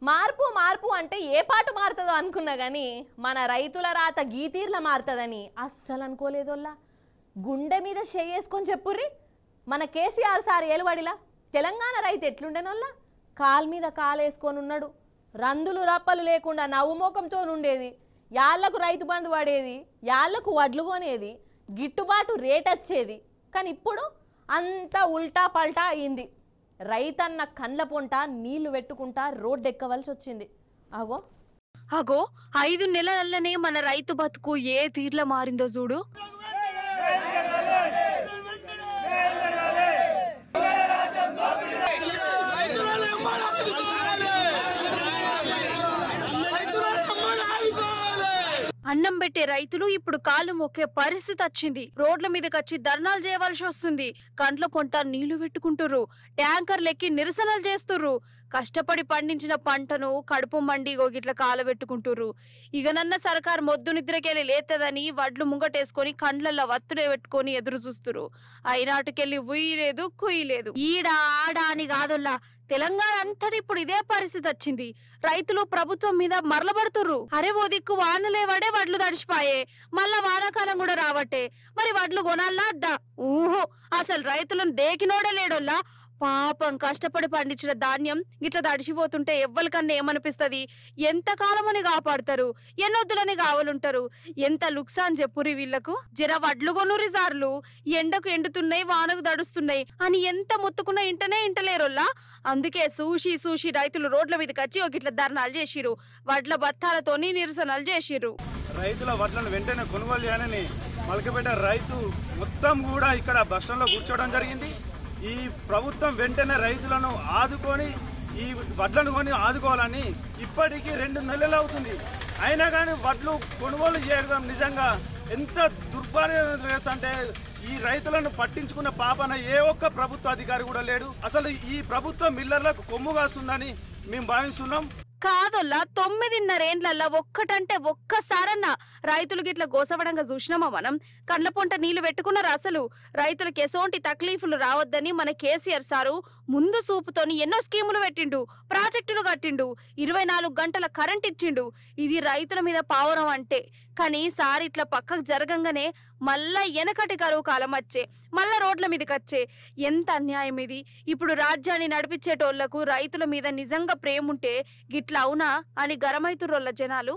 మార్పు మార్పు అంటే ఏ పాటు మారుతుందో అనుకున్నా కానీ మన రైతుల రాత గీతీర్ల మారుతుందని అస్సలు అనుకోలేదోల్లా. గుండె మీద చేసుకొని చెప్పుర్రి. మన కేసీఆర్ సార్ ఏలువడిలా తెలంగాణ రైతు ఎట్లుండేనోల్లా, కాలు మీద కాలేసుకొని ఉన్నాడు. రందులు రప్పలు లేకుండా నవ్వుమోకంతో ఉండేది. యాళ్లకు రైతు బంధు పడేది, యాళ్లకు వడ్లు కొనేది, గిట్టుబాటు రేట్ వచ్చేది. కానీ ఇప్పుడు అంతా ఉల్టా పల్టా అయింది. రైతన్న కండ్ల పొంట నీళ్లు పెట్టుకుంటా రోడ్డెక్కవలసి వచ్చింది. అగో అగో 5 నెలలనే మన రైతు బతుకు ఏ తీర్ల మారిందో చూడు. అన్నం పెట్టే రైతులు ఇప్పుడు కాలు మొక్కే పరిస్థితి వచ్చింది. రోడ్ల మీదకి వచ్చి ధర్నాలు చేయవలసి వస్తుంది. కండ్ల పొంట నీళ్లు పెట్టుకుంటుర్రు, ట్యాంకర్లెక్కి నిరసనలు చేస్తుర్రు. కష్టపడి పండించిన పంటను కడుపు మండి గోగిట్ల కాలబెట్టుకుంటుర్రు. ఇగనన్న సర్కార్ మొద్దు నిద్రకెళ్ళి లేతదని వడ్లు ముంగటేసుకొని కండ్లల్లో వత్తుడే పెట్టుకొని ఎదురు చూస్తురు. అయినాటుకెళ్ళి ఉయ్యి లేదు కుయ్యి లేదు. ఈడ ఆడ అని కాదొల్లా, తెలంగాణ అంతటి ఇప్పుడు ఇదే పరిస్థితి వచ్చింది. రైతులు ప్రభుత్వం మీద మరలబడుతుర్రు. అరే ఓ దిక్కు వానలే పడే వడ్లు తడిసిపాయే, మళ్ళా వానాకాలం కూడా రావట్టే, మరి వడ్లు కొనాలా అద్దా? ఊహో, అసలు రైతులను దేకినోడే లేడోల్లా. పాపం కష్టపడి పండించిన ధాన్యం గిట్లా తడిసిపోతుంటే ఎవ్వరికన్నా ఏమనిపిస్తుంది? ఎంత కాలమని కాపాడతారు, ఎన్నొద్దులని కావాలంటారు. ఎంత లుక్సాన్ చెప్పురి వీళ్లకు. జర వడ్లు కొనురి సార్లు, ఎండకు ఎండుతున్నాయి, వానకు దడుస్తున్నాయి అని ఎంత ముత్తుకున్నా ఇంటనే ఇంటలేరోల్లా. అందుకే సూషి రైతులు రోడ్ల మీదకి వచ్చి ఒక ఇట్లా ధర్నాలు చేసిరు, వడ్ల బత్తాలతోని నిరసనలు చేసిరు. రైతుల వడ్లను వెంటనే కొనుగోలు చేయాలని మలకపేట రైతు మొత్తం కూడా ఇక్కడ బస్టాండ్లో కూర్చోవడం జరిగింది. ఈ ప్రభుత్వం వెంటనే రైతులను ఆదుకొని ఈ వడ్లను కొని ఆదుకోవాలని ఇప్పటికీ 2 నెలలు అవుతుంది. అయినా కానీ వడ్లు కొనుగోలు చేయడం నిజంగా ఎంత దుర్భాగ్యం అంటే ఈ రైతులను పట్టించుకున్న పాపన ఏ ఒక్క ప్రభుత్వ అధికారి కూడా లేడు. అసలు ఈ ప్రభుత్వం మిల్లర్లకు కొమ్ము కాస్తుందని మేము భావిస్తున్నాం. కాదొల్లా 9.5 ఏండ్లల్లా ఒక్కటంటే ఒక్కసారన్నా రైతులకు ఇట్లా గోసవడంగా చూసినామా మనం? కండ్ల పొంట నీళ్లు పెట్టుకున్నారు. అసలు రైతులకు ఎసోంటి తక్లీఫులు రావద్దని మన కేసీఆర్ సారు ముందు సూపుతోని ఎన్నో స్కీములు పెట్టిండు, ప్రాజెక్టులు కట్టిండు, 24 గంటల కరెంట్ ఇచ్చిండు. ఇది రైతుల మీద పావురం అంటే. కానీ సార్ ఇట్లా పక్కకు జరగంగానే మళ్ళా వెనకటి కరువు కాలం వచ్చే, మళ్ళా రోడ్ల మీదకి వచ్చే. ఎంత అన్యాయం ఇది! ఇప్పుడు రాజ్యాన్ని నడిపించేటోళ్లకు రైతుల మీద నిజంగా ప్రేమ ఉంటే గిట్లా అవునా అని గరమైతుర్రోళ్ళ జనాలు.